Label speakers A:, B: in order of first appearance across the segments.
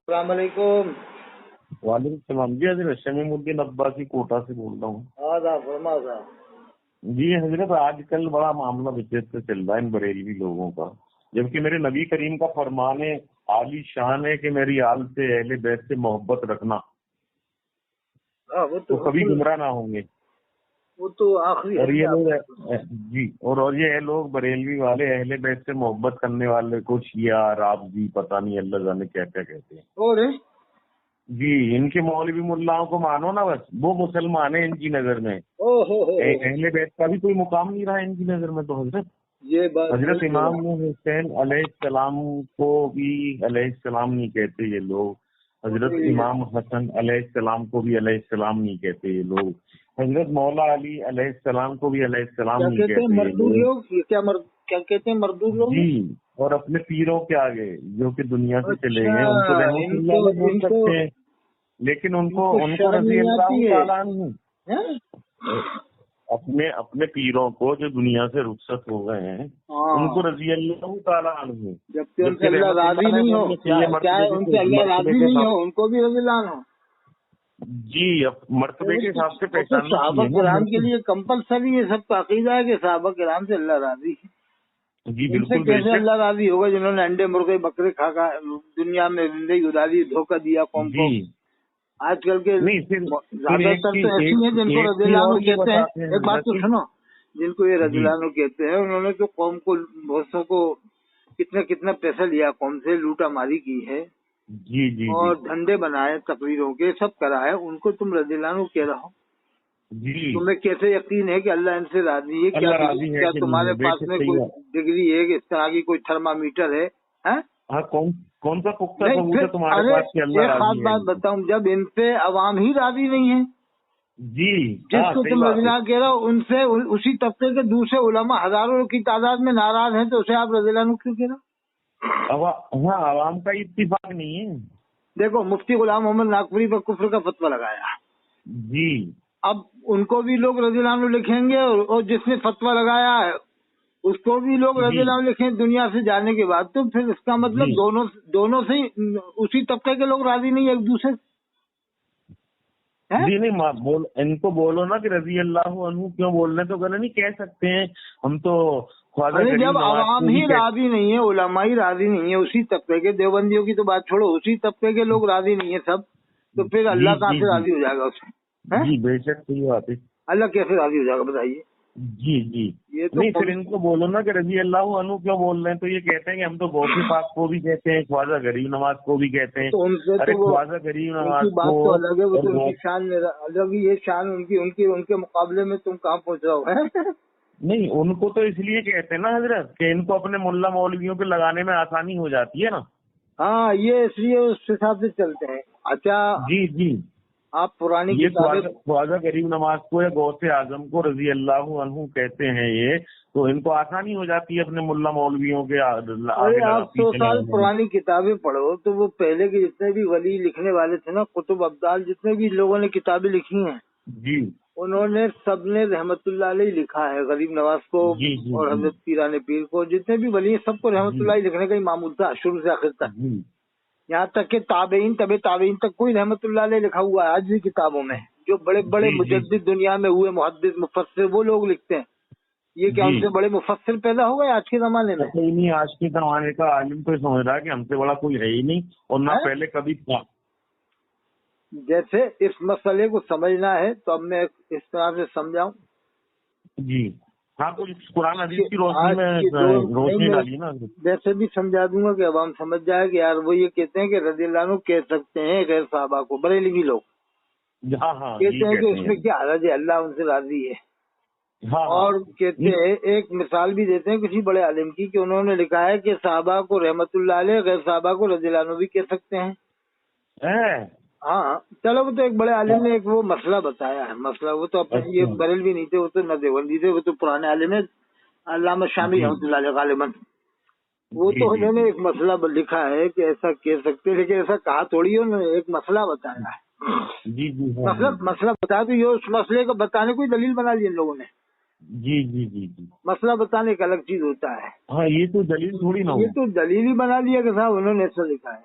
A: السلام علیکم۔
B: وعلیکم السلام جی حضرت، شمیم الدین عباسی کوٹا سے بول رہا ہوں۔
A: صاحب فرما صاحب۔
B: جی حضرت، آج کل بڑا معاملہ وچیت چل رہا ہے ان بریلوی لوگوں کا، جبکہ میرے نبی کریم کا فرمان ہے، عالی شان ہے کہ میری آل سے اہل بیت سے محبت رکھنا،
A: وہ
B: تو کبھی گمراہ نہ ہوں گے۔
A: وہ تو آخری
B: اور یہ لوگ جی اور یہ لوگ بریلوی والے اہل بیت سے محبت کرنے والے کو شیعہ رافضی پتہ نہیں اللہ جانے کیا کیا کہتے ہیں۔
A: اور
B: جی ان کے مولوی ملاؤں کو مانو نا، بس وہ مسلمان ہیں ان کی نظر میں، اہل بیت کا بھی کوئی مقام نہیں رہا ان کی نظر میں۔ تو
A: یہ بات
B: حضرت امام حسین علیہ السلام کو بھی علیہ السلام نہیں کہتے یہ لوگ، حضرت امام حسن علیہ السلام کو بھی علیہ السلام نہیں کہتے یہ لوگ، حضرت مولا علی علیہ السلام کو بھی علیہ السلام نہیں کہتے یہ لوگ۔
A: کیا کہتے ہیں مردود لوگ؟
B: جی، اور اپنے پیروں کے آگے جو کہ دنیا سے چلے گئے ان کو رحمت اللہ علیہ بول سکتے ہیں، لیکن ان کو رضی اللہ تعالیٰ عنہ اپنے پیروں کو جو دنیا سے رخصت ہو گئے ہیں ان کو رضی اللہ تعالیٰ عنہ،
A: جبکہ ان سے اللہ راضی نہیں ہو، ان سے اللہ راضی نہیں ہو ان کو بھی رضی اللہ عنہ۔
B: جی، اب مرتبے کے حساب سے پہچان
A: صحابہ کرام کے لیے کمپلسری یہ سب کا عقیدہ ہے کہ صحابہ کرام سے اللہ راضی ہے۔
B: جی بالکل،
A: کیسے اللہ راضی ہوگا جنہوں نے انڈے مرغے بکرے کھا دنیا میں زندگی گزاری، دھوکہ دیا قوم کو۔ آج کل کے زیادہ تر تو ایسی ہیں جن کو رضی اللہ عنہ کہتے ہیں، ایک بات تو سنو، جن کو یہ رضی اللہ عنہ کہتے ہیں انہوں نے تو قوم کو بہتوں کو کتنا پیسہ لیا، قوم سے لوٹا ماری کی ہے،
B: جی جی
A: اور دھندے بنائے تقریروں کے، سب کرائے، ان کو تم رضی اللہ عنہ کہہ رہا ہو۔
B: جی
A: تمہیں کیسے یقین ہے کہ اللہ ان سے راضی ہے؟ کیا تمہارے پاس میں کوئی ڈگری ہے کہ اس طرح کی کوئی تھرمامیٹر ہے؟
B: کون سا پختہ ثبوت ہے تمہارے پاس کہ اللہ راضی ہے؟
A: ایک خاص بات بتاؤں، جب ان سے عوام ہی راضی نہیں ہے،
B: جی
A: جس کو تم رضی اللہ کہہ رہے ہو، ان سے اسی طبقے کے دوسرے علماء ہزاروں کی تعداد میں ناراض ہیں، تو اسے آپ رضی اللہ عنہ کیوں کہہ رہے ہو؟
B: ہاں، عوام کا اتفاق نہیں ہے۔
A: دیکھو، مفتی غلام محمد ناگپوری پر کفر کا فتویٰ لگایا،
B: جی
A: اب ان کو بھی لوگ رضی اللہ عنہ لکھیں گے، اور جس نے فتویٰ لگایا ہے اس کو بھی لوگ رضی اللہ عنہ لکھیں دنیا سے جانے کے بعد، تو پھر اس کا مطلب دونوں سے اسی طبقے کے لوگ راضی نہیں ایک دوسرے سے۔
B: جی نہیں، ان کو بولو نا کہ رضی اللہ عنہ کیوں بول رہے ہیں، تو کہنا نہیں کہہ سکتے ہیں ہم تو
A: جب عوام ہی راضی نہیں ہے، علماء ہی راضی نہیں ہے، اسی طبقے کے، دیوبندیوں کی تو بات چھوڑو، اسی طبقے کے لوگ راضی نہیں ہیں سب، تو پھر اللہ کہاں سے راضی ہو جائے گا اس سے؟
B: جی بے شک صحیح بات ہے،
A: اللہ کیسے راضی ہو جائے گا بتائیے؟
B: جی جی نہیں، پھر ان کو بولو نا کہ رضی اللہ عنہ کیوں بول رہے ہیں، تو یہ کہتے ہیں کہ ہم تو غوث پاک کو بھی کہتے ہیں، خواجہ غریب نواز کو بھی کہتے ہیں۔ ارے خواجہ غریب نواز
A: بات تو الگ ہے، وہ تو ان کی شان الگ ہی ہے، شان ان کے مقابلے میں تم کہاں پہنچ رہا ہو؟
B: نہیں، ان کو تو اس لیے کہتے ہیں نا حضرت کہ ان کو اپنے ملا مولویوں پہ لگانے میں آسانی ہو جاتی ہے نا۔
A: ہاں، یہ اس لیے اس حساب سے چلتے ہیں۔ اچھا
B: جی جی،
A: آپ پرانی
B: خواجہ غریب نواز کو یا غوث اعظم کو رضی اللہ عنہ کہتے ہیں، یہ تو ان کو آسانی ہو جاتی ہے اپنے ملا مولویوں کے
A: آگے۔ آپ 100 سال پرانی کتابیں پڑھو تو وہ پہلے کے جتنے بھی ولی لکھنے والے تھے نا، قطب ابدال، جتنے بھی لوگوں نے کتابیں لکھی ہیں،
B: جی
A: انہوں نے سب نے رحمت اللہ علیہ لکھا ہے، غریب نواز کو اور حضرت پیران پیر کو، جتنے بھی ولی ہیں سب کو رحمت اللہ علیہ لکھنے کا ہی معمول تھا شروع سے آخر تک، یہاں تک کہ تابعین تابعین تک کوئی رحمت اللہ علیہ لکھا ہوا ہے آج بھی کتابوں میں، جو بڑے بڑے مجدد دنیا میں ہوئے محدث مفسر وہ لوگ لکھتے ہیں۔ یہ کیا ان سے بڑے مفسر پیدا ہو گئے آج کے زمانے میں؟
B: نہیں، آج کے زمانے کا عالم تو سمجھ رہا ہے کہ ہم سے بڑا کوئی ہے ہی نہیں، اور نہ پہلے کبھی تھا۔
A: جیسے اس مسئلے کو سمجھنا ہے تو اب میں اس طرح سے سمجھاؤں۔
B: جی ہاں، کچھ قرآن حدیث کی روشنی ڈالی نا،
A: ویسے بھی سمجھا دوں گا کہ عوام سمجھ جائے کہ یار وہ یہ کہتے ہیں کہ رضی اللہ عنہ کہہ سکتے ہیں غیر صحابہ کو، بریلوی لوگ کہتے ہیں کہ اس میں کیا حرج ہے، اللہ ان سے راضی ہے، اور کہتے ہیں ایک مثال بھی دیتے ہیں کسی بڑے عالم کی کہ انہوں نے لکھا ہے کہ صحابہ کو رحمت اللہ علیہ، غیر صحابہ کو رضی اللہ عنہ بھی کہہ سکتے ہیں۔ ہاں چلو، وہ تو ایک بڑے عالم نے ایک وہ مسئلہ بتایا ہے، مسئلہ وہ تو اپنے یہ بریلوی نہیں تھے، وہ تو نہ دیوبندی تھے، وہ تو پرانے عالم ہے، علامہ شامی رحمۃ اللہ علیہ غالباً، وہ تو انہوں نے ایک مسئلہ لکھا ہے کہ ایسا کہہ سکتے، لیکن ایسا کہا تھوڑی انہوں نے، ایک مسئلہ بتایا ہے۔ مسئلہ بتایا تو یہ اس مسئلے کو بتانے کو دلیل بنا لی ان لوگوں نے۔
B: جی جی جی جی،
A: مسئلہ بتانے ایک الگ چیز ہوتا ہے۔
B: ہاں، یہ تو دلیل تھوڑی نہ،
A: یہ تو دلیل ہی بنا لیا کہ صاحب انہوں نے ایسا لکھا ہے۔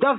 A: 10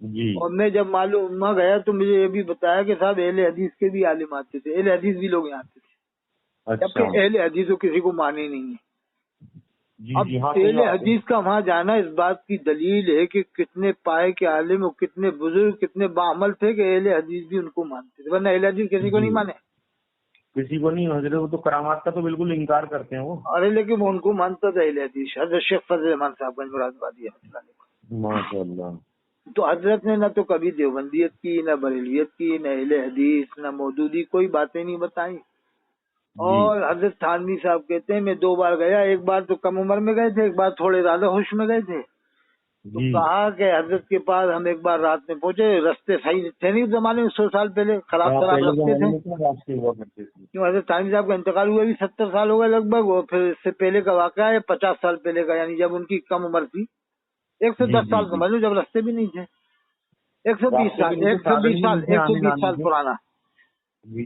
B: جی
A: اور میں جب معلوم وہاں گیا تو مجھے یہ بھی بتایا کہ صاحب اہل حدیث کے بھی عالم آتے تھے، اہل حدیث بھی لوگ یہاں آتے تھے،
B: اچھا
A: جبکہ اہل حدیث کو کسی کو مانے نہیں ہے۔
B: جی
A: اب
B: جی ہاں
A: اہل حدیث کا وہاں جانا اس بات کی دلیل ہے کہ کتنے پائے کے عالم اور کتنے بزرگ کتنے باعمل تھے کہ اہل حدیث بھی ان کو مانتے تھے، ورنہ اہل حدیث کسی کو نہیں مانے۔
B: کسی کو نہیں حضرت، وہ تو کرامات کا تو بالکل انکار کرتے ہیں وہ۔
A: ارے لیکن وہ ان کو مانتا تھا اہل حدیث، حضرت شیخ فضل رحمان صاحب گنج مراد آبادی رحمۃ اللہ علیہ۔
B: ماشاء اللہ۔
A: تو حضرت نے نہ تو کبھی دیوبندیت کی، نہ بریلیت کی، نہ اہل حدیث، نہ مودودی، کوئی باتیں نہیں بتائیں۔ اور حضرت تھانوی صاحب کہتے ہیں میں 2 بار گیا، ایک بار تو کم عمر میں گئے تھے، ایک بار تھوڑے زیادہ ہوش میں گئے تھے۔ تو کہا کہ حضرت کے پاس ہم ایک بار رات میں پہنچے، رستے صحیح تھے نہیں اس زمانے میں، 100 سال پہلے خراب رستے تھے، کیوں حضرت تھانوی صاحب کا انتقال ہوا بھی 70 سال ہو گئے لگ بھگ، اور پھر اس سے پہلے کا واقعہ ہے 50 سال پہلے کا، یعنی جب ان کی کم عمر تھی، 110 سال سمجھ لو، جب رستے بھی نہیں تھے، 120 سال پرانا۔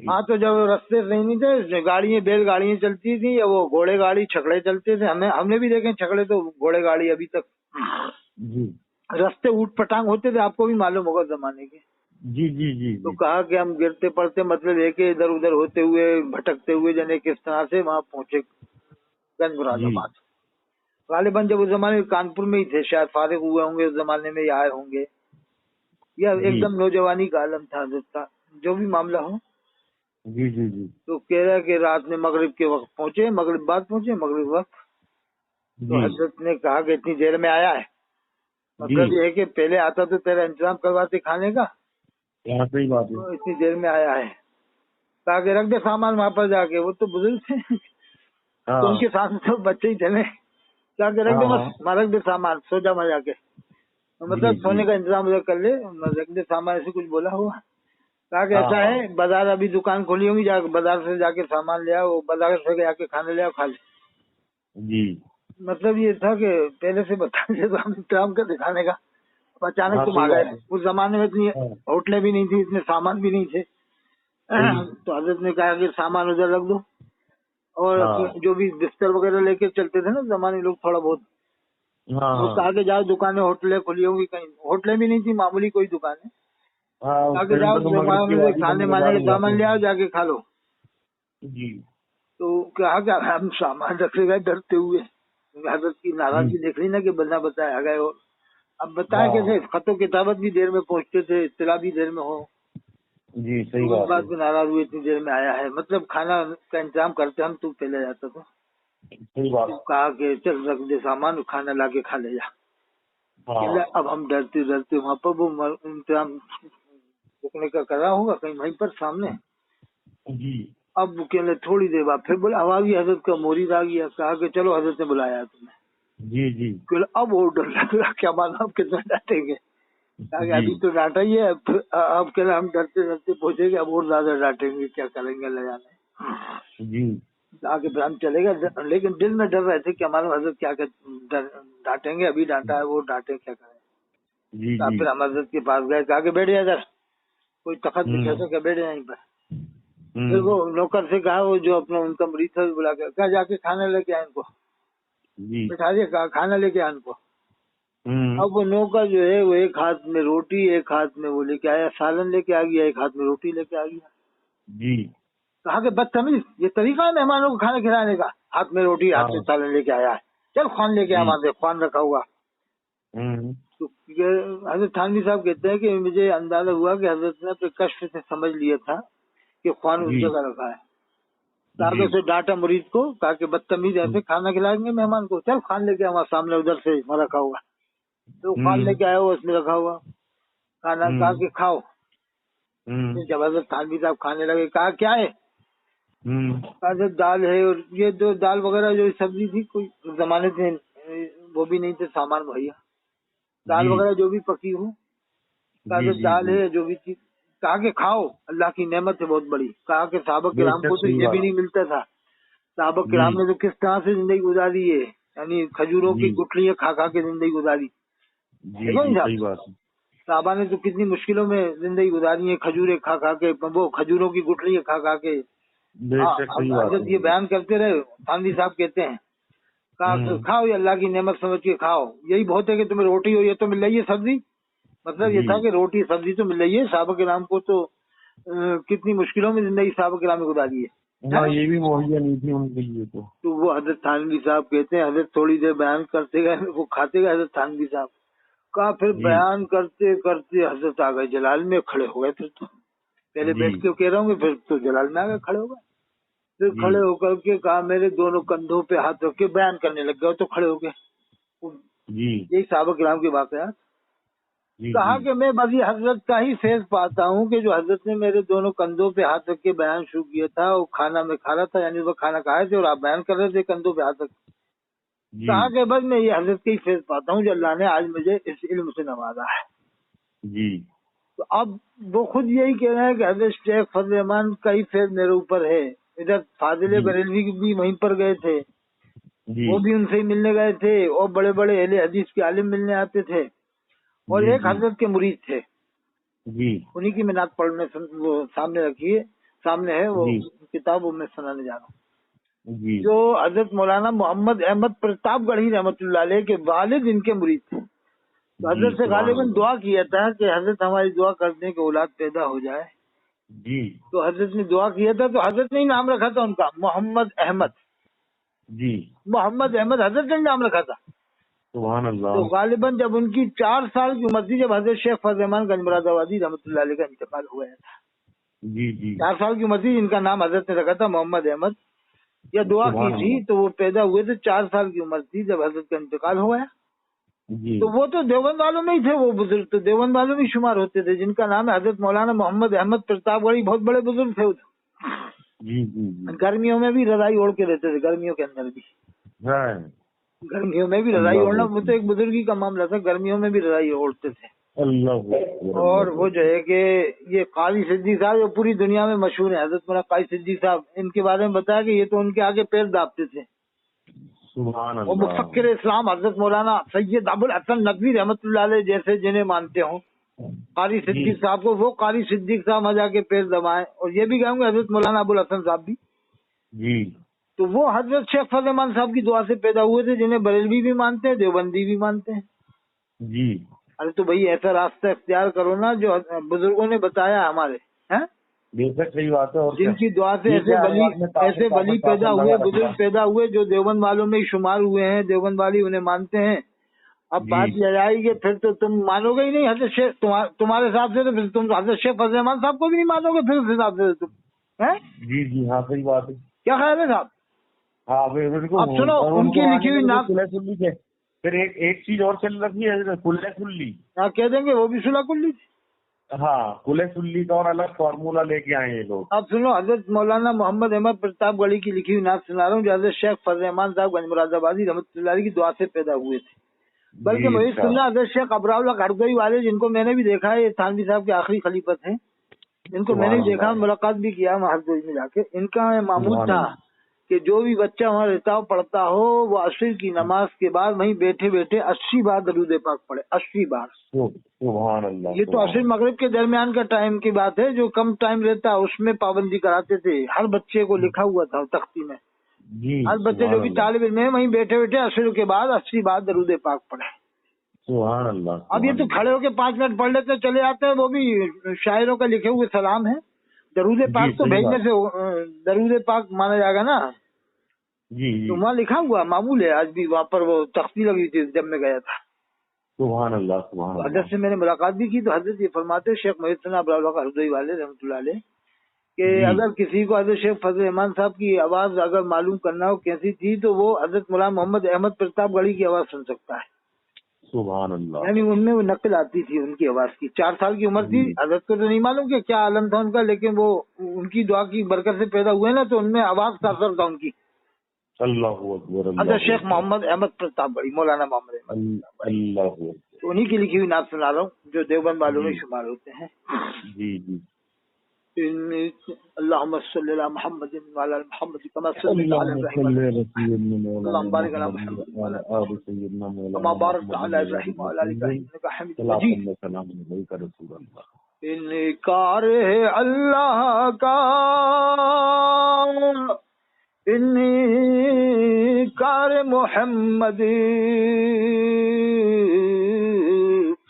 A: ہاں تو جب رستے صحیح نہیں تھے، گاڑیاں بیل گاڑیاں چلتی تھیں، یا وہ گھوڑے گاڑی چھکڑے چلتے تھے، ہم نے بھی دیکھے چھکڑے تو گھوڑے گاڑی ابھی تک، رستے اوٹ پٹانگ ہوتے تھے، آپ کو بھی معلوم ہوگا زمانے کے۔
B: جی جی جی
A: تو کہا کہ ہم گرتے پڑتے مطلب ہے کہ ادھر ادھر ہوتے ہوئے بھٹکتے ہوئے جانے کس طرح سے وہاں پہنچے گنج مراد آباد۔ غالباً جب اس زمانے میں کانپور میں ہی تھے، شاید فارغ ہوئے ہوں گے اس زمانے میں، یا آئے ہوں گے، یا ایک دم نوجوانی کا عالم تھا حضرت کا، جو بھی معاملہ ہو۔
B: جی جی جی
A: تو کہہ رہا ہے کہ رات میں مغرب کے وقت پہنچے، مغرب بعد پہنچے، مغرب وقت۔ تو حضرت نے کہا کہ اتنی دیر میں آیا ہے، مطلب یہ ہے کہ پہلے آتا تو تیرا انتظام کرواتے کھانے کا،
B: صحیح بات ہے،
A: اتنی دیر میں آیا ہے۔ کہا کہ رکھ دے سامان وہاں پر جا کے، وہ تو بزرگ تھے تو ان کے ساتھ تو بچے ہی تھے نا، کہا کہ رکھ دے بس، رکھ دے سامان، سو جا وہاں جا کے، مطلب سونے کا انتظام ادھر کر لے، رکھ دے سامان، ایسے کچھ بولا ہوا۔ کہا کہ ایسا ہے بازار ابھی دکان کھولی ہوگی، جا بازار سے جا کے سامان لے آؤ، بازار سے جا کے کھانا لے آؤ، کھا لے۔
B: جی
A: مطلب یہ تھا کہ پہلے سے بتانے کا انتظام کر دکھانے کا، اچانک تم آ گئے۔ اس زمانے میں اتنی ہوٹلیں بھی نہیں تھی، اتنے سامان بھی نہیں تھے، تو حضرت نے کہا کہ سامان ادھر رکھ دو، اور جو بھی بستر وغیرہ لے کے چلتے تھے نا زمانے لوگ تھوڑا بہت، وہ کہا کہ جاؤ دکانیں ہوٹلیں کھلی ہوگی، کہیں ہوٹلیں بھی نہیں تھی، معمولی کوئی دکانیں، آگے جاؤ کھانے مانے کے سامان لے آؤ، جا کے کھا لو۔
B: جی
A: تو کہا کہ ہم سامان رکھے گئے ڈرتے ہوئے، حضرت کی ناراضگی دیکھ لی نا کہ بندہ بتایا آ گئے ہو، اب بتائیں کیسے، خط و کتابت بھی دیر میں پہنچتے تھے، اطلاع بھی دیر میں ہو۔
B: جی صحیح بات
A: بات پہ ناراض ہوئے اتنی دیر میں آیا ہے، مطلب کھانا کا انتظام کرتے ہم، تو پہلے جاتا تھا۔
B: صحیح بات،
A: کہا کہ چل رکھ دے سامان، کھانا لا کے کھا لے جا۔ اب ہم ڈرتے ڈرتے وہاں پر وہ انتظام رکنے کا کرا ہوگا کہیں وہیں پر سامنے۔
B: جی
A: اب کہنے تھوڑی دیر بعد پھر بولا آواز حضرت کا مرید آ گیا، کہا کہ چلو حضرت نے بلایا تمہیں۔
B: جی جی
A: اب وہ ڈر لگ رہا، کیا معلوم اب کتنا ڈانٹیں گے، کہا کہ ابھی تو ڈانٹا ہی ہے، اب کہنا ہم ڈرتے ڈرتے پہنچے گے، اب اور زیادہ ڈانٹیں گے، کیا کریں گے لے جانے۔
B: جی
A: آگے پھر ہم چلے گئے، لیکن دل میں ڈر رہے تھے کہ ہمارا حضرت کیا ڈانٹیں گے، ابھی ڈانٹا ہے وہ ڈانٹیں کیا کریں۔ پھر ہم حضرت کے پاس گئے، کہا کہ بیٹھ جائے ادھر، کوئی تخت بچھا سکے بیٹھ جائیں پر۔ پھر وہ نوکر سے کہا، وہ جو اپنا ان کا مریض تھا بلا کے کہا جا کے کھانا لے کے آئے ان کو، بٹھا دیا، کہا کھانا لے کے آئے ان کو۔ اب وہ نوکر جو ہے وہ ایک ہاتھ میں روٹی ایک ہاتھ میں وہ لے کے آیا، سالن لے کے آ گیا، ایک ہاتھ میں روٹی لے کے آ گیا۔
B: جی
A: کہا کہ بدتمیز، یہ طریقہ ہے مہمانوں کو کھانا کھلانے کا، ہاتھ میں روٹی ہاتھ میں سالن لے کے آیا ہے، چل خوان لے کے آ، وہاں سے خوان رکھا ہوا۔ تو حضرت تھانوی صاحب کہتے ہیں کہ مجھے اندازہ ہوا کہ حضرت نے اپنے کشف سے سمجھ لیا تھا کہ خوان اس جگہ رکھا ہے۔ کہا سے ڈانٹا مریض کو، کہا کہ بدتمیز ایسے کھانا کھلائیں گے مہمان کو، چل خوان لے کے آ، وہاں سامنے ادھر سے وہاں رکھا ہوا، تو خوان لے کے آیا ہوا اس میں رکھا ہوا کھانا، کہا کہ کھاؤ۔ جب حضرت تھانوی صاحب کھانے لگے، کہا کیا ہے، کہا دال ہے، اور یہ جو دال وغیرہ جو سبزی تھی، کوئی زمانے سے وہ بھی نہیں تھے سامان مہیا، دال وغیرہ جو بھی پکی ہو، کہا دال ہے جو بھی چیز، کہا کہ کھاؤ، اللہ کی نعمت ہے بہت بڑی۔ کہا کہ صحابہ کرام کو تو یہ بھی نہیں ملتا تھا، صحابہ کرام نے تو کس طرح سے زندگی گزاری ہے، یعنی کھجوروں کی گٹلیاں کھا کھا کے زندگی گزاری۔ صحابہ نے تو کتنی مشکلوں میں زندگی گزاری ہے، کھجوریں کھا کھا کے، وہ کھجوروں کی گٹلیاں کھا کھا کے۔ حضرت یہ بیان کرتے رہے، تھانوی صاحب کہتے ہیں کہا کھاؤ، یہ اللہ کی نعمت سمجھ کے کھاؤ، یہی بہت ہے کہ تمہیں روٹی ہو، یہ تو مل رہی ہے سبزی، مطلب یہ تھا کہ روٹی سبزی تو مل رہی ہے، صحابہ کرام کو تو کتنی مشکلوں میں زندگی صحابہ کرام نے گزاری ہے،
B: یہ بھی مہیا نہیں تھی ان کے لیے تو
A: وہ حضرت تھانوی صاحب کہتے ہیں، حضرت تھوڑی دیر بیان کرتے گئے، وہ کھاتے گئے حضرت تھانوی صاحب کا، پھر بیان کرتے کرتے حضرت آ گئے جلال میں، کھڑے ہو گئے، پھر تو پہلے بیٹھ کے کہہ رہا ہوں، پھر تو جلال میں آ گئے، کھڑے ہو گئے، پھر کھڑے ہو کر کے کہا میرے دونوں کندھوں پہ ہاتھ رکھ کے بیان کرنے لگ گئے، تو کھڑے ہو گئے، یہی صحابہ کرام کے واقعات۔ کہا کہ میں بازی حضرت کا ہی فیض پاتا ہوں کہ جو حضرت نے میرے دونوں کندھوں پہ ہاتھ رکھ کے بیان شروع کیا تھا، وہ کھانا میں کھا رہا تھا، یعنی وہ کھانا کھائے تھے اور آپ بیان کر رہے تھے کندھوں پہ ہاتھ رکھ کے۔ کہا کہ بس میں یہ حضرت کا ہی فیض پاتا ہوں جو اللہ نے آج مجھے اس علم سے نوازا ہے۔ تو اب وہ خود یہی کہہ رہے ہیں کہ حضرت شیخ فضل الرحمان کا ہی فیض میرے اوپر ہے۔ ادھر فاضل بریلوی بھی وہیں پر گئے تھے، وہ بھی ان سے ہی ملنے گئے تھے، اور بڑے بڑے اہل حدیث کے عالم ملنے آتے تھے، اور ایک حضرت کے مرید تھے، انہی کی میں نعت پڑھنے وہ سامنے رکھی ہے، سامنے ہے وہ کتاب، وہ میں سنانے جا رہا ہوں، جو حضرت مولانا محمد احمد پرتاپ گڑھی رحمۃ اللہ علیہ کے والد ان کے مرید تھے۔ تو حضرت سے غالباً دعا کیا تھا کہ حضرت ہماری دعا کر دیں کہ اولاد پیدا ہو جائے، تو حضرت نے دعا کیا تھا، تو حضرت نے ہی نام رکھا تھا ان کا محمد احمد، محمد احمد حضرت نے نام رکھا تھا۔
B: سبحان اللہ۔
A: تو غالباً جب ان کی 4 سال کی عمر تھی، جب حضرت شیخ فضل الرحمان گنج مراد آبادی رحمۃ اللہ علیہ کا انتقال ہوا تھا، 4 سال کی عمر تھی، جن کا نام حضرت نے رکھا تھا محمد احمد، یا دعا کی تھی، تو وہ پیدا ہوئے تھے، 4 سال کی عمر تھی جب حضرت کا انتقال ہوا ہے۔ تو وہ تو دیوبند والوں میں ہی تھے، وہ بزرگ تو دیوبند والوں میں شمار ہوتے تھے، جن کا نام ہے حضرت مولانا محمد احمد پرتاپ گڑھی، بہت بڑے بزرگ تھے۔ گرمیوں میں بھی رضائی اوڑھ کے رہتے تھے، گرمیوں کے اندر بھی، گرمیوں میں بھی رضائی اوڑھنا، وہ تو ایک بزرگی کا معاملہ تھا، گرمیوں میں بھی رضائی اوڑھتے تھے۔ اور وہ جو ہے کہ یہ قاضی صدیق صاحب جو پوری دنیا میں مشہور ہیں، حضرت مولانا قاضی صدیق صاحب، ان کے بارے میں بتایا کہ یہ تو ان کے آگے پیر دابتے تھے۔ اور مفکر اسلام حضرت مولانا سید ابو الحسن ندوی رحمۃ اللہ علیہ جیسے جنہیں مانتے ہوں، قاری صدیق صاحب کو، وہ قاری صدیق صاحب وہاں جا کے پیر دبائیں، اور یہ بھی کہوں گے حضرت مولانا ابو الحسن صاحب بھی، تو وہ حضرت شیخ فضل الرحمان صاحب کی دعا سے پیدا ہوئے تھے، جنہیں بریلوی بھی مانتے ہیں، دیوبندی بھی مانتے ہیں۔ ارے تو بھائی ایسا راستہ اختیار کرو نا جو بزرگوں نے بتایا ہمارے،
B: صحیح بات ہے،
A: جن کی دعا سے ایسے ولی پیدا ہوئے، بزرگ پیدا ہوئے جو دیوبند والوں میں شمار ہوئے ہیں، دیوبند والی انہیں مانتے ہیں۔ اب بات یہ آئے گی، پھر تو تم مانو گے ہی نہیں حضرت شیخ، تمہارے حساب سے تو پھر تم حضرت شیخ فضل الرحمان صاحب کو بھی نہیں مانو گے، پھر اس حساب سے تم
B: ہاں صحیح بات ہے۔
A: کیا خیال ہے صاحب؟ اب سنو ان کی لکھی ہوئی نعت،
B: پھر ایک چیز اور چل رہی ہے، کلہ کلی،
A: کہہ دیں گے وہ بھی صلح کلی تھی۔
B: ہاں کلہ کلی کا اور الگ فارمولا لے کے آئے یہ لوگ۔
A: اب سنو حضرت مولانا محمد احمد پرتاپ گڑھی کی لکھی ہوئی نعت سنا رہا ہوں، جو حضرت شیخ فضل الرحمان صاحب گنج مراد آبادی رحمۃ اللہ علیہ کی دعا سے پیدا ہوئے تھے۔ بلکہ وہی سننا حضرت شیخ ابرار اللہ گھڑگئی والے، جن کو میں نے بھی دیکھا ہے، یہ تھانوی صاحب کے آخری خلیفت ہیں، ان کو میں نے بھی دیکھا، ملاقات بھی کیا محض میں جا کے۔ ان کا معمول تھا کہ جو بھی بچہ وہاں رہتا ہو پڑھتا ہو، وہ عصر کی نماز کے بعد وہیں بیٹھے بیٹھے 80 بار درود پاک پڑھے، 80 بار۔
B: سبحان اللہ۔
A: یہ تو عصر مغرب کے درمیان کا ٹائم کی بات ہے، جو کم ٹائم رہتا اس میں پابندی کراتے تھے، ہر بچے کو لکھا ہوا تھا تختی میں، ہر بچے جو بھی طالب علم ہے وہیں بیٹھے بیٹھے عصر کے بعد 80 بار درود پاک پڑھے۔
B: سبحان اللہ۔
A: اب یہ تو کھڑے ہو کے 5 منٹ پڑھ لیتے چلے آتے ہیں، وہ بھی شاعروں کا لکھے ہوئے سلام ہے۔ درود پاک تو بھیجنے سے درود پاک مانا جائے گا نا، تو وہاں لکھا ہوا معمول ہے، آج بھی وہاں پر وہ تختی لگی تھی جب میں گیا تھا۔
B: سبحان اللہ سبحان اللہ۔
A: حضرت سے میں نے ملاقات بھی کی، تو حضرت یہ فرماتے شیخ محی ابرار اللہ گھڑگئی والے رحمۃ اللہ علیہ کہ اگر کسی کو حضرت شیخ فضل الرحمان صاحب کی آواز اگر معلوم کرنا ہو کیسی تھی، تو وہ حضرت مولانا محمد احمد پرتاپ گڑھی کی آواز سن سکتا ہے۔
B: سبحان اللہ۔
A: یعنی ان میں وہ نقل آتی تھی ان کی آواز کی۔ 4 سال کی عمر تھی، حضرت کو تو نہیں معلوم کہ کیا عالم تھا ان کا، لیکن وہ ان کی دعا کی برکت سے پیدا ہوئے نا، تو ان میں آواز کا اثر تھا ان کی۔
B: اللہ اکبر۔
A: حضرت شیخ محمد احمد پرتاپ گڑھی، مولانا محمد احمد،
B: اللہ اکبر۔
A: تو انہی کی لکھی ہوئی نعت سنا رہا ہوں، جو دیوبند والوں میں شمار ہوتے ہیں۔ اللہم صلی علی محمد وعلی آل محمد کما صلیت علی ابراہیم، اللہم بارک علی محمد وعلی آل محمد کما بارکت علی ابراہیم وعلی آل ابراہیم انک حمید مجید۔ انکار ہے اللہ کا، انکار محمد،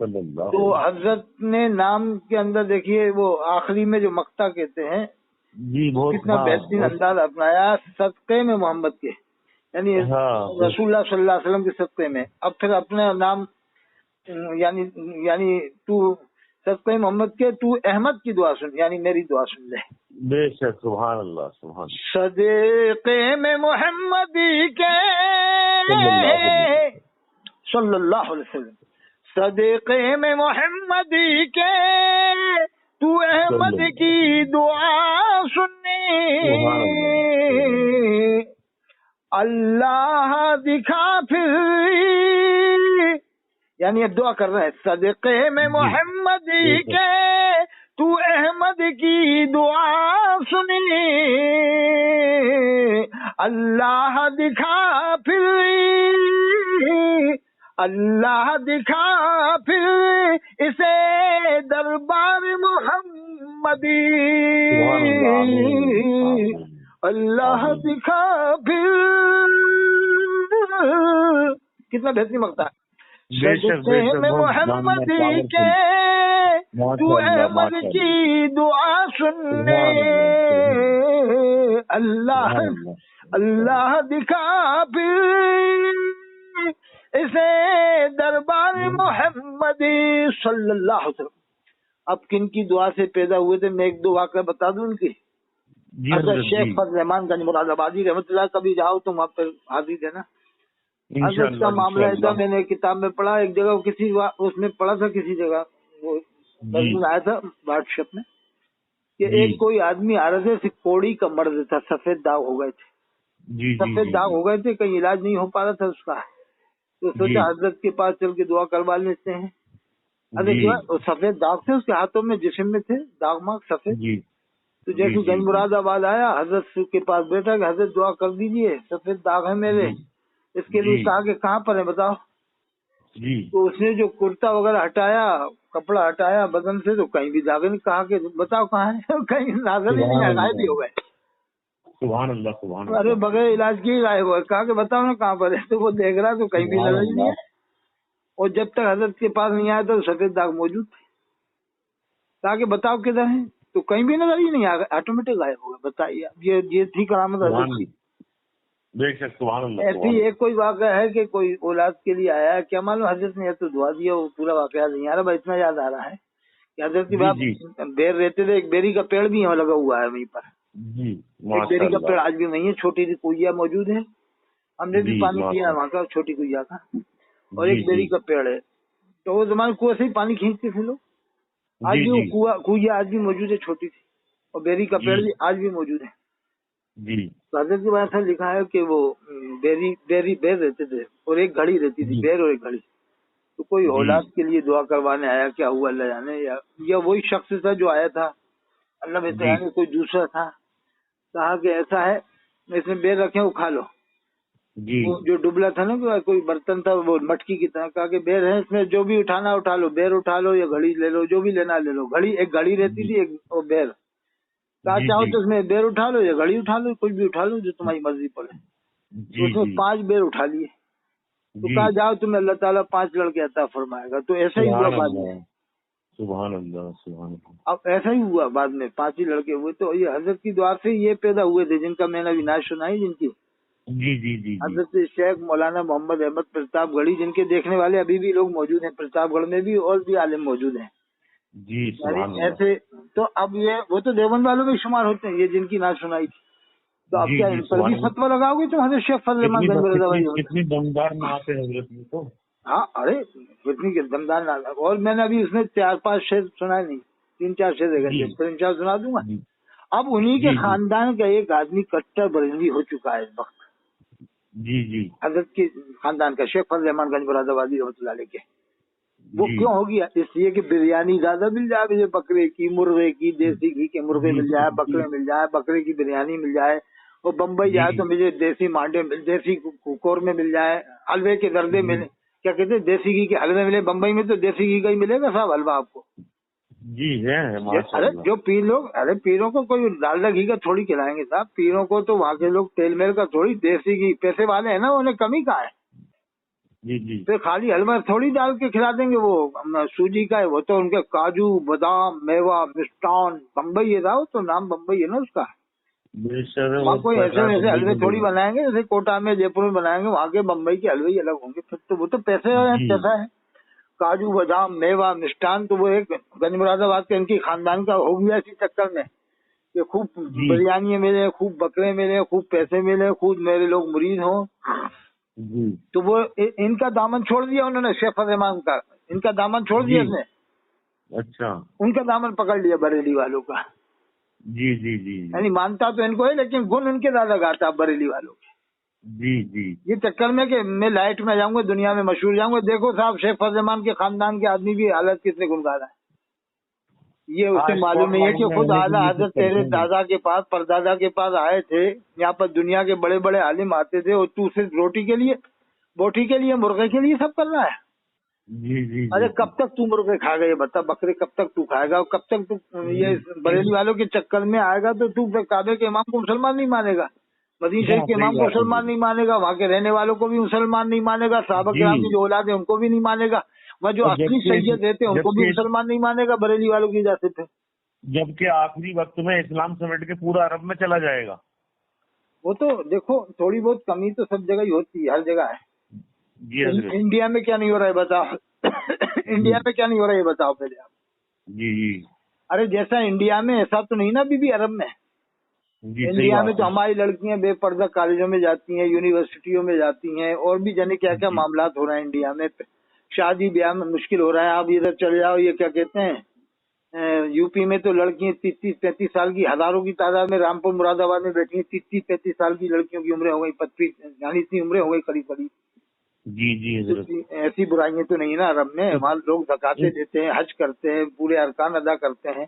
A: تو حضرت نے نام کے اندر دیکھیے وہ آخری میں جو مقطع کہتے ہیں
B: جی، بہت
A: کتنا بہترین انداز اپنایا، صدقے میں محمد کے، یعنی رسول اللہ صلی اللہ علیہ وسلم کے صدقے میں. اب پھر اپنا نام یعنی تو صدقے محمد کے، تو احمد کی دعا سن، یعنی میری دعا سن لے.
B: بے شک، سبحان اللہ، سبحان اللہ.
A: صدقے میں محمدی کے صلی اللہ علیہ وسلم، صدقے میں محمدی کے تو احمد کی دعا سنی، اللہ دکھا پھر، یعنی اب دعا کر رہے ہیں صدقے میں محمدی کے تو احمد کی دعا سنی، اللہ دکھا پھر، اللہ دکھا پھر اسے دربار محمدی، اللہ دکھا پھر. کتنا بہترین مقطع ہے. صدقے میں محمدی کے تو احمد کی دعا سننے، اللہ اللہ دکھا پھر اسے دربار محمدی صلی اللہ علیہ وسلم. اب کن کی دعا سے پیدا ہوئے تھے، میں ایک دو واقعہ بتا دوں ان کی. حضرت شیخ فضل رحمان گنج مراد آبادی رحمۃ اللہ، کبھی جاؤ تو وہاں پر حاضری دینا. حضرت کا معاملہ ایسا میں نے کتاب میں پڑھا، ایک جگہ کسی اس میں پڑھا تھا، کسی جگہ وہ آیا تھا واٹس ایپ میں کہ ایک کوئی آدمی آ رہے تھے، کوڑی کا مرض تھا، سفید داغ ہو گئے تھے، سفید داغ ہو گئے تھے، کہیں علاج نہیں ہو پا رہا تھا اس کا. تو سوچا حضرت کے پاس چل کے دعا کروا لیتے ہیں. حضرت سفید داغ تھے اس کے ہاتھوں میں، جسم میں تھے داغ ماغ سفید. تو جیسے گنج مراد آباد آیا، حضرت کے پاس بیٹھا کہ حضرت دعا کر دیجئے، سفید داغ ہے میرے. اس کے لیے کہا کہ کہاں پر ہے بتاؤ. تو اس نے جو کرتا وغیرہ ہٹایا، کپڑا ہٹایا بدن سے، تو کہیں بھی داغ نہیں. کہا کہ بتاؤ کہاں ہے، کہیں نظر ہی نہیں آیا، غائب بھی ہو گئے.
B: سبحان اللہ، سبحان اللہ.
A: ارے بغیر علاج کی غائب ہو گئے. کہا کہ بتاؤ نا کہاں پر ہے، تو وہ دیکھ رہا تو کہیں بھی نظر ہی نہیں ہے. اور جب تک حضرت کے پاس نہیں آیا تو سفید داغ موجود تھے. کہا کہ بتاؤ کدھر ہے، تو کہیں بھی نظر ہی نہیں آ گیا، آٹومیٹک غائب ہو گیا. بتائیے اب یہ تھی کرامت حضرت کی. ایسی ایک کوئی واقعہ ہے کہ کوئی اولاد کے لیے آیا ہے، کیا معلوم حضرت نے تو دعا دیا، وہ پورا واقعہ نہیں آ رہا. بھائی اتنا یاد آ رہا ہے کہ حضرت کی بات بیر رہتے تھے، ایک بیری کا پیڑ بھی یہاں لگا ہوا ہے وہیں پر. ایک بیری کا پیڑ آج بھی وہیں ہے، چھوٹی سی کوئیا موجود ہے، ہم نے بھی پانی پیا وہاں کا چھوٹی کوئیا کا. اور ایک بیری کا پیڑ ہے. تو وہ زمانے کنویں سے ہی پانی کھینچتے تھے لوگ. آج بھی وہ کوئیا آج بھی موجود ہے چھوٹی سی، اور بیری کا پیڑ بھی آج بھی موجود ہے. حضرت کے بارے میں لکھا ہے کہ وہ بیر رہتے تھے، اور ایک گھڑی رہتی تھی، بیر اور ایک گھڑی. تو کوئی اولاد کے لیے دعا کروانے آیا، کیا ہوا اللہ جانے، یا وہی شخص تھا جو آیا تھا، اللہ بہتر کوئی دوسرا تھا. کہا کہ ایسا ہے اس میں بیر رکھے وہ کھا لو. وہ جو ڈبلا تھا نا، کوئی برتن تھا وہ مٹکی کی طرح. کہا کہ بیر ہے اس میں، جو بھی اٹھانا اٹھا لو، بیر اٹھا لو یا گھڑی لے لو، جو بھی لینا لے لو. ایک گھڑی رہتی تھی، ایک وہ بیر. کہا چاہو تو اس میں بیر اٹھا لو یا گھڑی اٹھا لو، کچھ بھی اٹھا لو جو تمہاری مرضی پڑے. تو اس میں 5 بیر اٹھا لیے. تو کہا جاؤ تمہیں اللہ تعالیٰ 5 لڑکے عطا فرمائے گا. تو ایسا ہی ہوا بعد میں.
B: سبحان اللہ، سبحان اللہ.
A: اب ایسا ہی ہوا بعد میں 5 ہی لڑکے ہوئے. تو یہ حضرت کی دعا سے یہ پیدا ہوئے تھے جن کا میں نے ابھی نعت سنائی، جن کی حضرت شیخ مولانا محمد احمد پرتاپ گڑھی، جن کے دیکھنے والے ابھی بھی لوگ موجود ہیں پرتاپ گڑھ میں بھی، اور بھی عالم موجود ہیں. ایسے تو اب یہ وہ تو دیوبند والوں میں شمار ہوتے ہیں، یہ جن کی نعت سنائی تھی. تو اب کیا ان پر بھی فتویٰ لگاؤ گے تم حضرت شیخ فضل رحمان گنج مراد آبادی؟
B: کتنی دمدار نعت ہے حضرت میں تو.
A: ہاں ارے کتنی دمدار نعت. اور میں نے ابھی اس میں 4-5 شعر سنائے نہیں، 3-4 شعر دیکھے، 3-4 سنا دوں گا. اب انہی کے خاندان کا ایک آدمی کٹر بریلوی ہو چکا ہے اس وقت. حضرت کے خاندان کا شیخ فضل رحمان گنج مراد آبادی رحمۃ اللہ علیہ کے. وہ کیوں ہو گیا؟ اس لیے کہ بریانی زیادہ مل جائے مجھے، بکرے کی، مرغے کی، دیسی گھی کے مرغے مل جائے، بکرے مل جائے، بکرے کی بریانی مل جائے. وہ بمبئی جائے تو مجھے دیسی مانڈے دیسی قورمے مل جائے، حلوے کے دردے ملے، کیا کہتے ہیں دیسی گھی کے حلوے ملے. بمبئی میں تو دیسی گھی کا ہی ملے گا صاحب حلوہ آپ کو. ارے جو پیر لوگ، ارے پیروں کو کوئی ڈالڈا گھی کا تھوڑی کھلائیں گے صاحب. پیروں کو تو وہاں کے لوگ تیل میل کا تھوڑی، دیسی گھی. پیسے والے ہیں نا، انہیں کمی کہاں ہے.
B: جی جی
A: پھر خالی حلوہ تھوڑی ڈال کے کھلا دیں گے، وہ سوجی کا ہے، وہ تو ان کے کاجو بادام میوہ مشٹان بمبئی ہے، وہ تو نام بمبئی ہے نا اس کا۔ وہاں کوئی ایسے ویسے حلوے تھوڑی بنائیں گے جیسے کوٹا میں جے پور میں بنائیں گے، وہاں کے بمبئی کے حلوے ہی الگ ہوں گے، پھر تو وہ تو پیسے پیسہ ہے۔ کاجو بادام میوہ مشٹان تو وہ ایک گنج مراد آباد کے ان کی خاندان کا ہو گیا اسی چکر میں کہ خوب بریانی ملے، خوب بکرے ملے، خوب پیسے ملے، خوب میرے لوگ مرید ہوں، تو وہ ان کا دامن چھوڑ دیا انہوں نے، شیخ فرمان کا ان کا دامن چھوڑ دیا اس نے،
B: اچھا
A: ان کا دامن پکڑ لیا بریلی والوں کا۔
B: جی جی جی
A: یعنی مانتا تو ان کو ہے لیکن گن ان کے زیادہ گاتا بریلی والوں کے۔
B: جی جی
A: یہ چکر میں کہ میں لائٹ میں جاؤں گا، دنیا میں مشہور جاؤں گا، دیکھو صاحب شیخ فرمان کے خاندان کے آدمی کی حالت کتنے گنگارا ہے، یہ اسے معلوم نہیں ہے کہ خود اعلیٰ حضرت تیرے دادا کے پاس پردادا کے پاس آئے تھے، یہاں پر دنیا کے بڑے بڑے عالم آتے تھے، اور تو صرف روٹی کے لیے بوٹی کے لیے مرغے کے لیے سب کر رہا ہے۔
B: جی جی
A: ارے کب تک تو مرغے کھائے گا یہ بتا، بکرے کب تک تو کھائے گا، کب تک تو یہ بریلی والوں کے چکر میں آئے گا، تو تو کعبے کے امام کو مسلمان نہیں مانے گا، مدینہ شریف کے امام کو مسلمان نہیں مانے گا، وہاں کے رہنے والوں کو بھی مسلمان نہیں مانے گا، صحابہ کرام کی جو اولاد ہے ان کو بھی نہیں مانے گا، وہ جو اصلی سید رہتے ہیں ان کو بھی مسلمان نہیں مانے گا بریلی والوں کی وجہ سے۔
B: جبکہ آخری وقت میں اسلام سمیٹ کے پورا عرب میں چلا جائے گا۔
A: وہ تو دیکھو تھوڑی بہت کمی تو سب جگہ ہی ہوتی ہے، ہر جگہ ہے۔
B: جی حضرت
A: انڈیا میں کیا نہیں ہو رہا ہے بتاؤ، انڈیا میں کیا نہیں ہو رہا ہے یہ بتاؤ پہلے آپ۔
B: جی جی
A: ارے جیسا انڈیا میں ایسا تو نہیں نا بھی عرب میں۔ انڈیا میں تو ہماری لڑکیاں بے پردہ کالجوں میں جاتی ہیں، یونیورسٹیوں میں جاتی ہیں، اور بھی جانے کیا کیا معاملات ہو رہے ہیں انڈیا میں، شادی بیاہ میں مشکل ہو رہا ہے۔ آپ ادھر چلے جاؤ، یہ کیا کہتے ہیں یو پی میں تو لڑکیاں 30-35 سال کی ہزاروں کی تعداد میں رامپور مراد آباد میں بیٹھی ہیں، 30-35 سال کی لڑکیوں کی عمریں ہو گئی 25، یعنی اتنی عمریں ہو گئی قریب قریب۔
B: جی جی حضرت
A: ایسی برائیاں تو نہیں نا عرب میں، وہاں لوگ زکاتیں دیتے ہیں، حج کرتے ہیں، پورے ارکان ادا کرتے ہیں،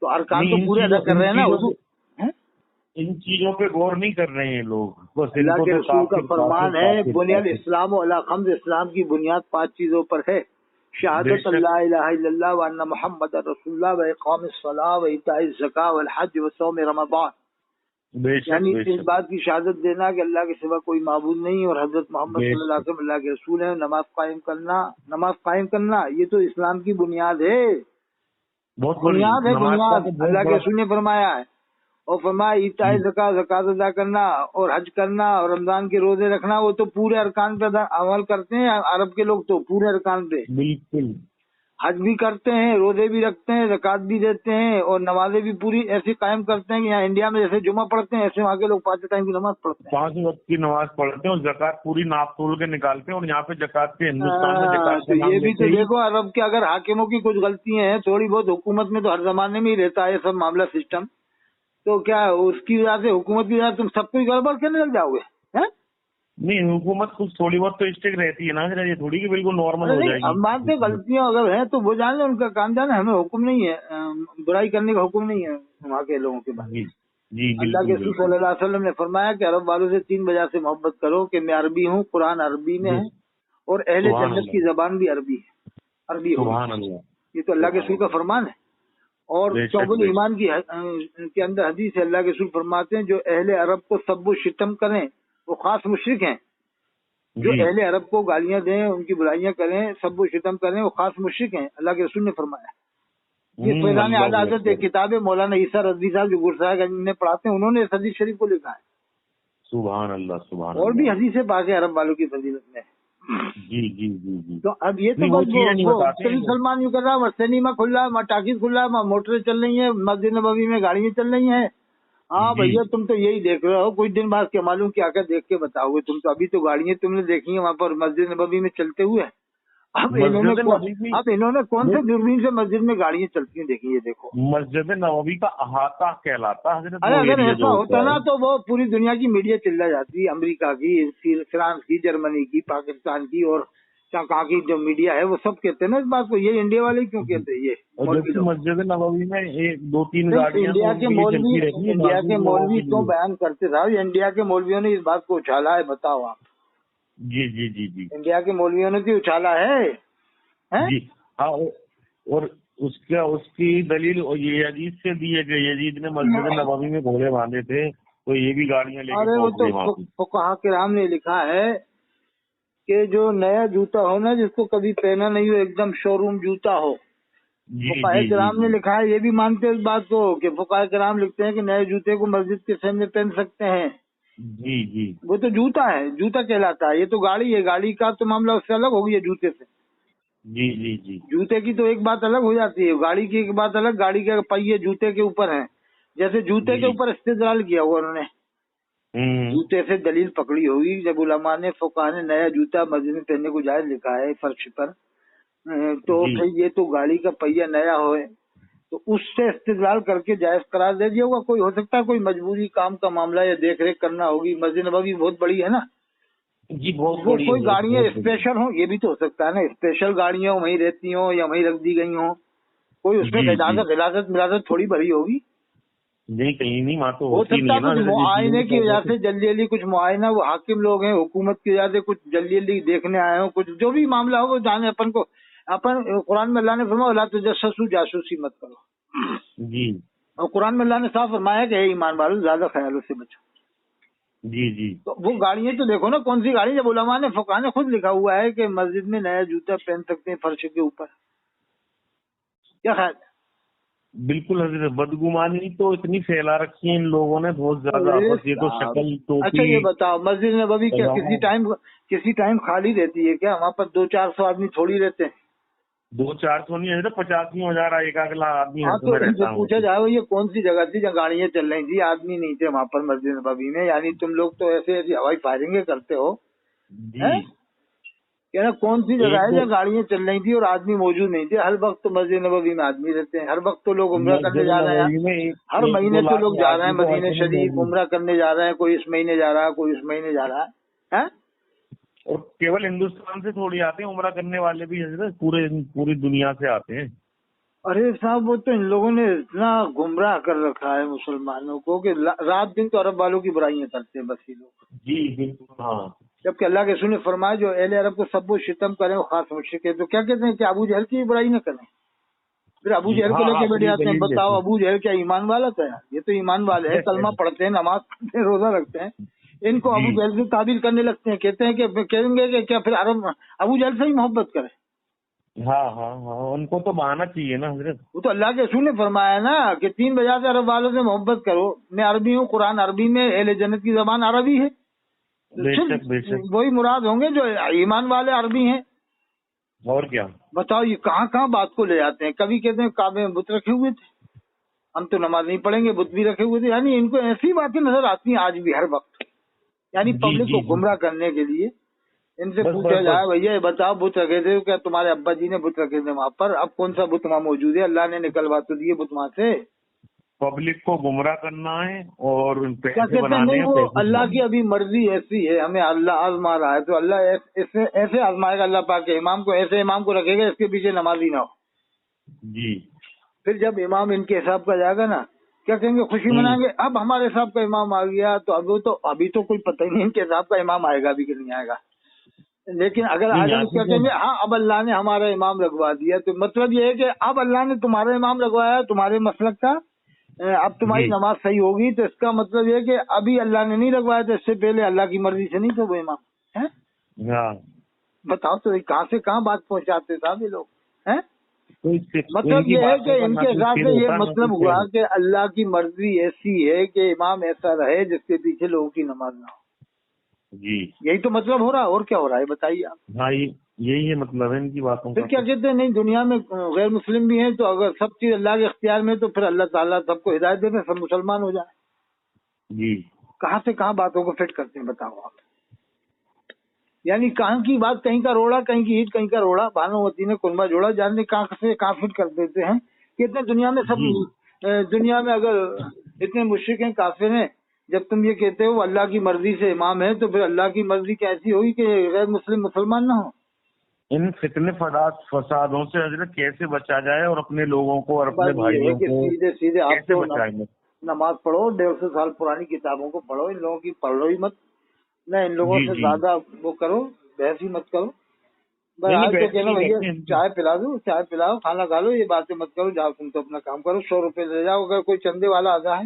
A: تو ارکان تو پورے ادا کر رہے ہیں نا حضور۔
B: ان چیزوں پہ غور نہیں کر رہے ہیں لوگ،
A: اللہ کے رسول کا فرمان ہے بنیاد اسلام و علی خمس، اسلام کی بنیاد 5 چیزوں پر ہے، شہادت اللہ الہ الا اللہ وان محمد رسول اللہ و اقام الصلاۃ و ایتاء الزکاۃ والحج وصوم رمضان، یعنی اس بات کی شہادت دینا کہ اللہ کے سوا کوئی معبود نہیں اور حضرت محمد صلی اللہ علیہ وسلم اللہ کے رسول ہیں، نماز قائم کرنا یہ تو اسلام کی بنیاد ہے، بنیاد ہے، بنیاد اللہ کے رسول نے فرمایا ہے، اور فرمایا ایتاء زکات، زکات ادا کرنا، اور حج کرنا، اور رمضان کے روزے رکھنا، وہ تو پورے ارکان پہ عمل کرتے ہیں عرب کے لوگ، تو پورے ارکان پہ
B: بالکل
A: حج بھی کرتے ہیں، روزے بھی رکھتے ہیں، زکات بھی دیتے ہیں، اور نمازیں بھی پوری ایسی قائم کرتے ہیں کہ یہاں انڈیا میں جیسے جمعہ پڑھتے ہیں ایسے وہاں کے لوگ 5 ٹائم کی نماز پڑھتے ہیں،
B: 5 وقت کی نماز پڑھتے ہیں، اور زکات پوری ناپ تول کے نکالتے ہیں، اور یہاں پہ زکات کے ہندوستان میں زکات
A: تو یہ بھی تو دیکھو عرب کے اگر حاکموں کی کچھ غلطیاں ہیں تھوڑی بہت، حکومت میں تو ہر زمانے میں ہی رہتا ہے یہ سب معاملہ سسٹم، تو کیا اس کی وجہ سے حکومت کی وجہ سے تم سب کو گڑبڑ کرنے لگ جاؤ گے؟
B: نہیں، حکومت کچھ تھوڑی بہت تو اسٹرکٹ رہتی ہے نا، یہ تھوڑی کہ بالکل نارمل ہو جائے گی۔
A: ہم بات سے غلطیاں اگر ہیں تو وہ جان لیں، ان کا کام جانا، ہمیں حکم نہیں ہے، برائی کرنے کا حکم نہیں ہے وہاں کے لوگوں کے بارے میں۔
B: جی
A: اللہ کے رسول صلی اللہ علیہ وسلم نے فرمایا کہ عرب والوں سے 3 وجہ سے محبت کرو کہ میں عربی ہوں، قرآن عربی میں ہے، اور اہل جنت کی زبان بھی عربی ہے، عربی ہو، یہ تو اللہ کے رسول کا فرمان ہے۔ اور چوبل ایمان کے اندر حدیث ہے، اللہ کے رسول فرماتے ہیں جو اہل عرب کو سب و شتم کریں وہ خاص مشرک ہیں، جو اہل عرب کو گالیاں دیں، ان کی برائیاں کریں، سب و شتم کریں، وہ خاص مشرک ہیں، اللہ کے رسول نے فرمایا۔ یہ فیضان اعلیٰ حضرت ایک کتاب ہے مولانا عیسیٰ رضوی صاحب جو گرسرا گنج میں پڑھاتے ہیں، انہوں نے اس حدیث شریف کو لکھا ہے۔
B: سبحان اللہ سبحان اللہ۔
A: اور بھی حدیثیں پاک ہے عرب والوں کی فضیلت میں۔
B: جی جی جی جی۔
A: تو اب یہ تو بس سلمان یوں کر رہا ہے، سنیما کھل رہا ہے، ٹاکیز کھل رہا ہے، موٹریں چل رہی ہیں، مسجد نبوی میں گاڑیاں چل رہی ہیں۔ ہاں بھیا تم تو یہی دیکھ رہے ہو، کچھ دن بعد کیا معلوم کیا کیا دیکھ کے بتاؤ گے تم، تو ابھی تو گاڑیاں تم نے دیکھی ہیں وہاں پر مسجد نبوی میں چلتے ہوئے، اب انہوں نے کون سے دوربین سے مسجد میں گاڑیاں چلتی ہیں دیکھی، یہ دیکھو
B: مسجد نبوی کا احاطہ کہلاتا حضرت۔
A: ارے اگر ایسا ہوتا نا تو وہ پوری دنیا کی میڈیا چلا جاتی، امریکہ کی، فرانس کی، جرمنی کی، پاکستان کی، اور کہاں کی جو میڈیا ہے وہ سب کہتے ہیں نا اس بات کو، یہ انڈیا والے کیوں کہتے ہیں؟ یہ
B: مسجد نبوی میں 1-2-3 گاڑیاں
A: انڈیا کے مولوی کیوں بیان کرتے تھا؟ انڈیا کے مولویوں نے اس بات کو اچھالا ہے، بتاؤ آپ۔
B: جی جی جی جی،
A: انڈیا کے مولویوں نے بھی اچھالا ہے
B: جی ہاں، اور اس کی دلیل یہ یزید سے دی ہے کہ یزید نے مسجد نبوی میں گھوڑے باندھے تھے، تو یہ بھی گاڑیاں لے کے
A: پہنچ گئے۔ ارے وہ تو فقہاء کرام نے لکھا ہے کہ جو نیا جوتا ہو نا، جس کو کبھی پہنا نہیں ہو، ایک دم شو روم جوتا ہو. فقہائے کرام نے لکھا ہے، یہ بھی مانتے ہیں اس بات کو کہ فقہائے کرام لکھتے ہیں کہ نئے جوتے کو مسجد کے سامنے پہن سکتے ہیں.
B: جی
A: وہ تو جوتا ہے، جوتا کہلاتا ہے. یہ تو گاڑی ہے، گاڑی کا تو معاملہ اس سے الگ ہو گیا جوتے سے.
B: جی
A: جوتے کی تو ایک بات الگ ہو جاتی ہے، گاڑی کی ایک بات الگ. گاڑی کے پہیے جوتے کے اوپر ہیں. جیسے جوتے کے اوپر استدلال کیا ہوا انہوں نے، جوتے سے دلیل پکڑی ہوگی. جب علماء نے فقہاء نے نیا جوتا مسجد میں پہننے کو جائز لکھا ہے فرش پر، تو پھر یہ تو گاڑی کا پہیہ نیا ہوئے تو اس سے استدلال کر کے جائز قرار دے دیا ہوگا. کوئی ہو سکتا ہے کوئی مجبوری کام کا معاملہ یا دیکھ ریکھ کرنا ہوگی. مسجد نبوی بہت بڑی ہے نا
B: جی، بہت
A: وہ
B: بڑی
A: کوئی
B: ہے،
A: گاڑیاں
B: بہت بڑی.
A: اسپیشل ہوں، یہ بھی تو ہو سکتا ہے نا اسپیشل گاڑیاں وہیں رہتی ہوں یا وہیں رکھ دی گئی ہوں. کوئی اس میں غلاظت تھوڑی بھری ہوگی.
B: نہیں، کہیں نہیں، وہاں تو
A: ہو
B: ہوتی
A: سکتا
B: نہیں
A: ہے
B: ہے نا.
A: کچھ معائنے کی وجہ سے جلدی جلدی کچھ معائنہ، وہ حاکم لوگ ہیں حکومت کی وجہ سے کچھ جلدی جلدی دیکھنے آئے ہوں، کچھ جو بھی معاملہ ہو وہ جانے. اپن قرآن میں اللہ نے فرمایا لا تجسسوا، جاسوسی مت کرو.
B: جی
A: اور قرآن میں اللہ نے صاف فرمایا کہ اے ایمان والو زیادہ خیالوں سے بچو.
B: جی
A: تو وہ گاڑیاں تو دیکھو نا کون سی گاڑی. جب علماء نے فقہاء نے خود لکھا ہوا ہے کہ مسجد میں نیا جوتا پہن سکتے ہیں فرش کے اوپر. کیا خیال ہے؟
B: بالکل حضرت. بدگمانی تو اتنی پھیلا رکھی ہے ان لوگوں نے بہت زیادہ. بس یہ تو شکل
A: اچھا
B: ٹوپی
A: یہ بتاؤ، مسجد نبوی کیا کسی ٹائم خالی رہتی ہے کیا؟ وہاں پر 200-400 آدمی تھوڑی رہتے ہیں.
B: 200-400 نہیں حضرت، 85,000 ایک اگلا آدمی
A: ہاں
B: ہر
A: تو
B: میں
A: ان سے
B: رہتا ہوں.
A: پوچھا جائے یہ کون سی جگہ تھی جہاں گاڑیاں چل رہی تھی، آدمی نہیں تھے وہاں پر مسجد نبوی میں؟ یعنی تم لوگ تو ایسے ایسی ہوائی فائرنگیں کرتے ہو.
B: جی
A: کہنا کون سی جگہ
B: ایک
A: ہے
B: دو
A: جہاں گاڑیاں چل رہی تھی اور آدمی موجود نہیں تھے؟ ہر وقت تو مسجد نبوی میں آدمی رہتے ہیں. ہر وقت تو لوگ عمرہ کرنے
B: مسجد
A: جا رہے ہیں.
B: نبوی میں
A: ہر
B: ایک
A: مہینے
B: دو
A: تو
B: لاکھ
A: لوگ جا رہے ہیں
B: آدمی تو
A: مدینہ
B: ایسے میں
A: شریف،
B: موجود.
A: عمرہ کرنے جا رہے ہیں. کوئی اس مہینے جا رہا ہے، کوئی اس مہینے جا رہا ہے.
B: اور کیول ہندوستان سے تھوڑی آتے ہیں عمرہ کرنے والے بھی حضرت، پوری دنیا سے آتے ہیں.
A: ارے صاحب وہ تو ان لوگوں نے اتنا گمراہ کر رکھا ہے مسلمانوں کو کہ رات دن تو عرب والوں کی برائیاں کرتے ہیں بس یہ لوگ.
B: جی بالکل. ہاں
A: جبکہ اللہ کے رسول نے فرمایا جو اہل عرب کو سب و شتم کریں وہ خاص مشرک ہے. تو کیا کہتے ہیں کہ ابو جہل کی برائی نہ کریں؟ پھر ابو
B: جی
A: جہل کو
B: ہاں
A: لے
B: ہاں،
A: کے بیٹھ
B: پھر یہ
A: جاتے ہیں.
B: دلیل
A: بتاؤ
B: دیتے
A: ابو جہل کیا ایمان والا تھا؟ یہ تو ایمان والے ہیں، کلمہ پڑھتے ہیں، نماز پڑھتے ہیں، روزہ رکھتے ہیں. ان کو ابو
B: جی
A: جہل سے تعبیر کرنے لگتے ہیں. کہتے ہیں کہ کہیں گے کہ کیا پھر عرب ابو جہل سے ہی محبت کرے؟
B: ہاں، ان کو تو بہانا چاہیے نا حضرت.
A: وہ تو اللہ کے رسول نے فرمایا نا کہ 3 وجہ سے عرب والوں سے محبت کرو. میں عربی ہوں، قرآن عربی میں، اہل جنت کی زبان عربی ہے.
B: بے
A: صرف
B: شک بے شک.
A: وہی مراد ہوں گے جو ایمان والے عربی ہیں.
B: اور کیا.
A: بتاؤ یہ کہاں کہاں بات کو لے جاتے ہیں. کبھی کہتے ہیں کعبے میں بت رکھے ہوئے تھے، ہم تو نماز نہیں پڑھیں گے، بت بھی رکھے ہوئے تھے. یعنی ان کو ایسی باتیں نظر آتی ہیں آج بھی ہر وقت، یعنی
B: جی
A: پبلک کو
B: جی جی
A: گمراہ کرنے کے لیے. ان سے
B: بس
A: پوچھا
B: بس
A: جائے
B: بس
A: بھیا یہ بتاؤ بت رکھے تھے کیا تمہارے ابا جی نے بت رکھے تھے وہاں پر؟ اب کون سا بت وہاں موجود ہے؟ اللہ نے نکلوا تو دیے بت وہاں سے.
B: پبلک کو گمراہ کرنا ہے اور
A: کیا
B: پیسے
A: کہتے ہیں
B: بنانے
A: نہیں
B: ہیں،
A: وہ
B: پیسے
A: اللہ
B: کمانے
A: کی ابھی مرضی ایسی ہے، ہمیں اللہ آزما رہا ہے. تو اللہ ایسے آزمائے گا اللہ پاک کے امام کو، ایسے امام کو رکھے گا اس کے پیچھے نمازی نہ ہو.
B: ہیں. جی
A: پھر جب امام ان کے حساب کا جائے گا نا کیا کہیں گے؟ خوشی منائیں گے اب ہمارے حساب کا امام آ گیا. تو ابھی تو کوئی پتہ ہی نہیں ان کے حساب کا امام آئے گا بھی کہ نہیں آئے گا. لیکن اگر آ
B: نہیں
A: جائے
B: یہاں
A: تو
B: سے
A: کیا
B: تو.
A: کہیں گے ہاں اب اللہ نے ہمارا امام لگوا دیا. تو مطلب یہ ہے کہ اب اللہ نے تمہارا امام لگوایا تمہارے مسلک کا، اب تمہاری
B: جی
A: نماز صحیح ہوگی. تو اس کا مطلب یہ ہے کہ ابھی اللہ نے نہیں لگوایا تو اس سے پہلے اللہ کی مرضی سے نہیں تھا وہ امام ہے.
B: ہاں
A: بتاؤ تو کہاں سے کہاں بات پہنچاتے صاحب یہ لوگ ہیں.
B: تو ان
A: مطلب
B: کی
A: یہ ہے
B: باتوں
A: کہ
B: کا
A: ان
B: نہ
A: کے
B: کوئی
A: حساب
B: سر
A: سے یہ
B: ہوتا نہ
A: مطلب
B: کوئی
A: ہوا
B: پیر.
A: کہ اللہ کی مرضی ایسی ہے کہ امام ایسا رہے جس کے پیچھے لوگوں کی نماز نہ ہو.
B: جی
A: یہی تو مطلب ہو رہا ہے، اور کیا ہو رہا ہے بتائیے آپ.
B: ہاں، یہی ہے مطلب ہے ان کی باتوں
A: پھر
B: کا.
A: کیا کہتے ہیں نہیں دنیا میں غیر مسلم بھی ہیں تو اگر سب چیز اللہ کے اختیار میں تو پھر اللہ تعالیٰ سب کو ہدایت دے دے سب مسلمان ہو جائے.
B: جی
A: کہاں سے کہاں باتوں کو فٹ کرتے ہیں بتاؤ آپ. یعنی کہاں کی بات کہیں کا روڑا، کہیں کی ہیٹ کہیں کا روڑا، بھانوتی نے کنبا جوڑا، جاننے کہاں سے کہاں فٹ کر دیتے ہیں. کتنے دنیا میں سب
B: جی
A: دنیا میں اگر اتنے مشرک ہیں کافر ہیں، جب تم یہ کہتے ہو اللہ کی مرضی سے امام ہے تو پھر اللہ کی مرضی کیسی ہوئی کہ غیر مسلم مسلمان نہ ہو.
B: ان فتنے فسادوں سے حضرت کیسے بچا جائے اور اپنے لوگوں کو اور اپنے
A: بس یہ ہے
B: بھائیوں
A: کہ
B: کو
A: سیدھے سیدھے آپ
B: کیسے
A: تو
B: بچائیں گے.
A: نماز پڑھو، 150 سال پرانی کتابوں کو پڑھو، ان لوگوں کی پڑھ لو ہی مت نہ، ان لوگوں
B: جی
A: سے
B: جی
A: زیادہ وہ کرو، بحث ہی مت کرو.
B: نہیں نہیں،
A: بہرحال تو
B: بحث
A: کہنا
B: نہیں
A: بھیا
B: کرتے ان کی.
A: چائے پلا دو، چائے پلاؤ، کھانا کھا لو، یہ باتیں مت کرو. جاؤ تم تو اپنا کام کرو، 100 روپے لے جاؤ. اگر کوئی چندے والا آتا ہے